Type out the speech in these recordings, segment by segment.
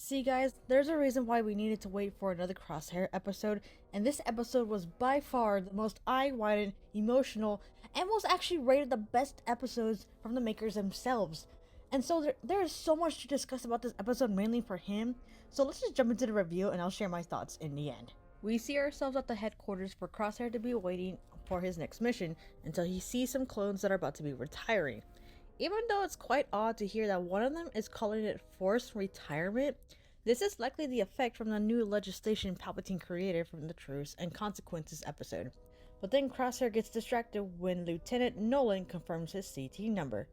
See guys, there's a reason why we needed to wait for another Crosshair episode, and this episode was by far the most eye-widening, emotional, and was actually rated the best episodes from the makers themselves. And so there is so much to discuss about this episode, mainly for him, so let's just jump into the review and I'll share my thoughts in the end. We see ourselves at the headquarters for Crosshair to be waiting for his next mission until he sees some clones that are about to be retiring. Even though it's quite odd to hear that one of them is calling it forced retirement, this is likely the effect from the new legislation Palpatine created from the Truths and Consequences episode. But then Crosshair gets distracted when Lieutenant Nolan confirms his CT number.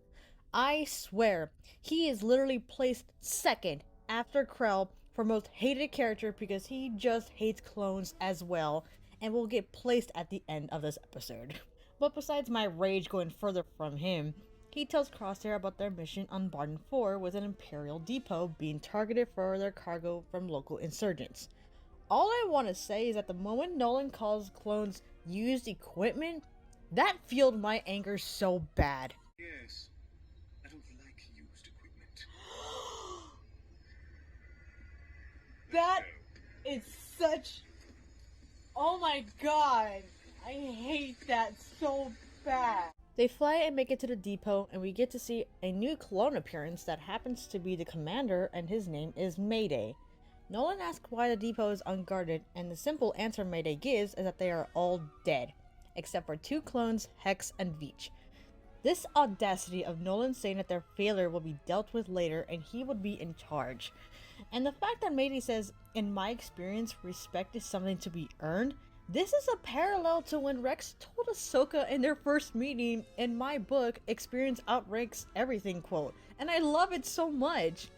I swear, he is literally placed second after Krell for most hated character because he just hates clones as well, and will get placed at the end of this episode. But besides my rage going further from him, he tells Crosshair about their mission on Barton 4 with an Imperial depot being targeted for their cargo from local insurgents. All I want to say is that the moment Nolan calls clones used equipment, that fueled my anger so bad. Yes, I don't like used equipment. That is such... Oh my god! I hate that so bad. They fly and make it to the depot, and we get to see a new clone appearance that happens to be the commander, and his name is Mayday. Nolan asks why the depot is unguarded, and the simple answer Mayday gives is that they are all dead, except for two clones, Hex and Veach. This audacity of Nolan saying that their failure will be dealt with later and he would be in charge. And the fact that Mayday says, in my experience, respect is something to be earned. This is a parallel to when Rex told Ahsoka in their first meeting, in my book, experience outranks everything quote, and I love it so much.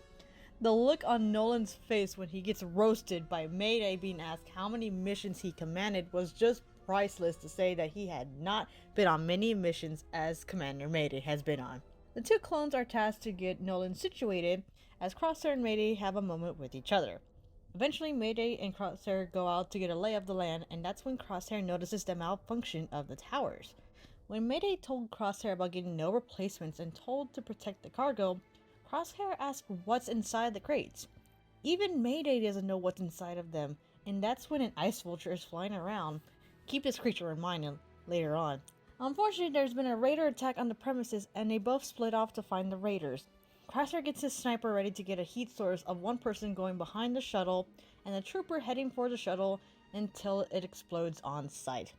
The look on Nolan's face when he gets roasted by Mayday being asked how many missions he commanded was just priceless, to say that he had not been on many missions as Commander Mayday has been on. The two clones are tasked to get Nolan situated as Crosshair and Mayday have a moment with each other. Eventually, Mayday and Crosshair go out to get a lay of the land, and that's when Crosshair notices the malfunction of the towers. When Mayday told Crosshair about getting no replacements and told to protect the cargo, Crosshair asks what's inside the crates. Even Mayday doesn't know what's inside of them, and that's when an ice vulture is flying around. Keep this creature in mind later on. Unfortunately, there's been a raider attack on the premises, and they both split off to find the raiders. Crosshair gets his sniper ready to get a heat source of one person going behind the shuttle and the trooper heading for the shuttle until it explodes on sight.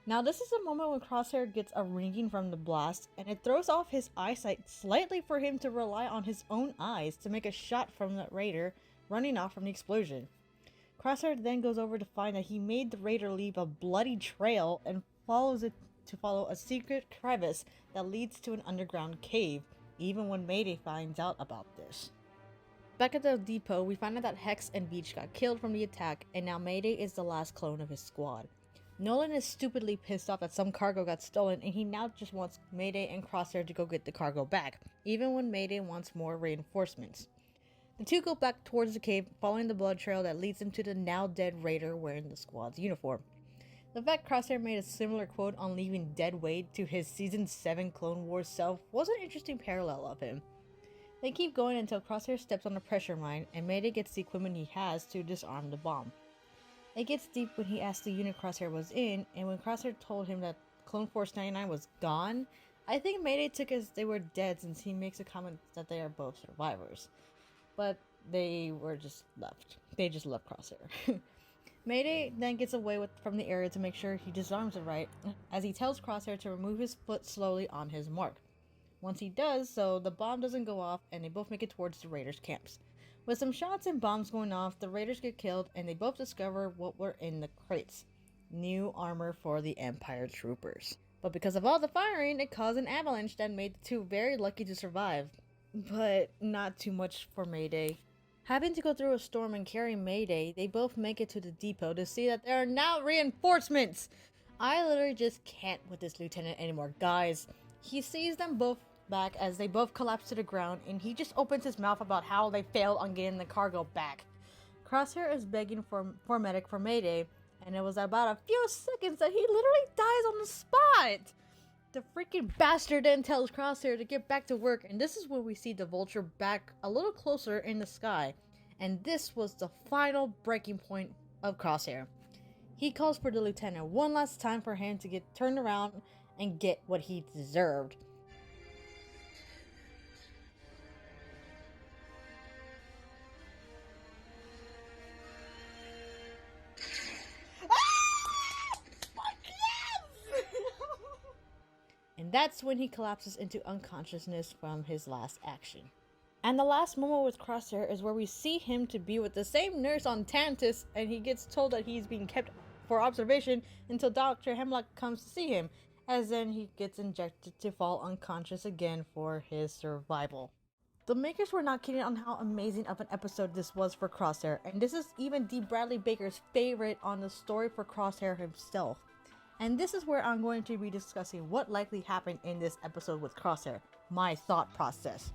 Now this is a moment when Crosshair gets a ringing from the blast, and it throws off his eyesight slightly for him to rely on his own eyes to make a shot from the raider running off from the explosion. Crosshair then goes over to find that he made the raider leave a bloody trail and follows it to follow a secret crevice that leads to an underground cave, even when Mayday finds out about this. Back at the depot, we find out that Hex and Veach got killed from the attack, and now Mayday is the last clone of his squad. Nolan is stupidly pissed off that some cargo got stolen, and he now just wants Mayday and Crosshair to go get the cargo back, even when Mayday wants more reinforcements. The two go back towards the cave, following the blood trail that leads them to the now dead raider wearing the squad's uniform. The fact Crosshair made a similar quote on leaving dead weight to his Season 7 Clone Wars self was an interesting parallel of him. They keep going until Crosshair steps on a pressure mine, and Mayday gets the equipment he has to disarm the bomb. It gets deep when he asks the unit Crosshair was in, and when Crosshair told him that Clone Force 99 was gone, I think Mayday took as they were dead, since he makes a comment that they are both survivors. But they were just left. They just left Crosshair. Mayday then gets away from the area to make sure he disarms it right, as he tells Crosshair to remove his foot slowly on his mark. Once he does so, the bomb doesn't go off, and they both make it towards the raiders' camps. With some shots and bombs going off, the raiders get killed, and they both discover what were in the crates: new armor for the Empire troopers. But because of all the firing, it caused an avalanche that made the two very lucky to survive. But not too much for Mayday. Having to go through a storm and carry Mayday, they both make it to the depot to see that there are now reinforcements! I literally just can't with this lieutenant anymore, guys. He sees them both back as they both collapse to the ground, and he just opens his mouth about how they failed on getting the cargo back. Crosshair is begging for medic for Mayday, and it was about a few seconds that he literally dies on the spot! The freaking bastard then tells Crosshair to get back to work, and this is when we see the vulture back a little closer in the sky. and this was the final breaking point of Crosshair. He calls for the lieutenant one last time for him to get turned around and get what he deserved. And that's when he collapses into unconsciousness from his last action. And the last moment with Crosshair is where we see him to be with the same nurse on Tantus, and he gets told that he's being kept for observation until Dr. Hemlock comes to see him, as then he gets injected to fall unconscious again for his survival. The makers were not kidding on how amazing of an episode this was for Crosshair, and this is even D. Bradley Baker's favorite on the story for Crosshair himself. And this is where I'm going to be discussing what likely happened in this episode with Crosshair, my thought process.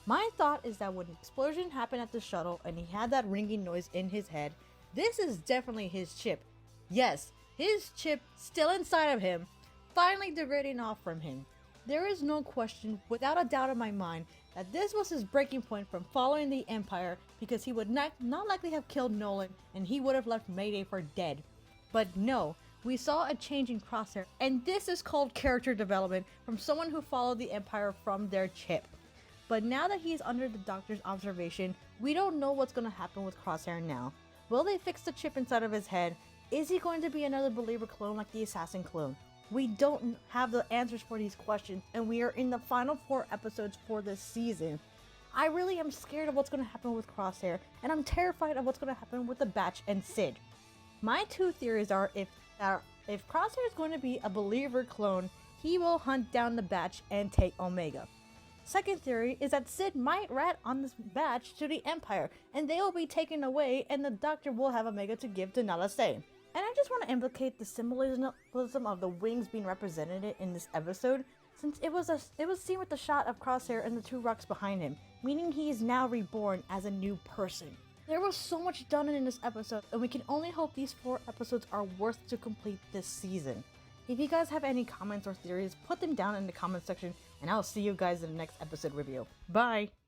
My thought is that when the explosion happened at the shuttle and he had that ringing noise in his head, this is definitely his chip. Yes, his chip still inside of him, finally diverting off from him. There is no question, without a doubt in my mind, that this was his breaking point from following the Empire, because he would not likely have killed Nolan and he would have left Mayday for dead. But no, we saw a change in Crosshair, and this is called character development from someone who followed the Empire from their chip. But now that he's under the Doctor's observation, we don't know what's going to happen with Crosshair now. Will they fix the chip inside of his head? Is he going to be another believer clone like the assassin clone? We don't have the answers for these questions, and we are in the final 4 episodes for this season. I really am scared of what's going to happen with Crosshair, and I'm terrified of what's going to happen with the Batch and Sid. My 2 theories are if Crosshair is going to be a believer clone, he will hunt down the Batch and take Omega. Second theory is that Sid might rat on this Batch to the Empire, and they will be taken away, and the Doctor will have Omega to give to Nala Se. And I just want to implicate the symbolism of the wings being represented in this episode, since it was seen with the shot of Crosshair and the 2 rocks behind him, meaning he is now reborn as a new person. There was so much done in this episode, and we can only hope these 4 episodes are worth to complete this season. If you guys have any comments or theories, put them down in the comment section, and I'll see you guys in the next episode review. Bye!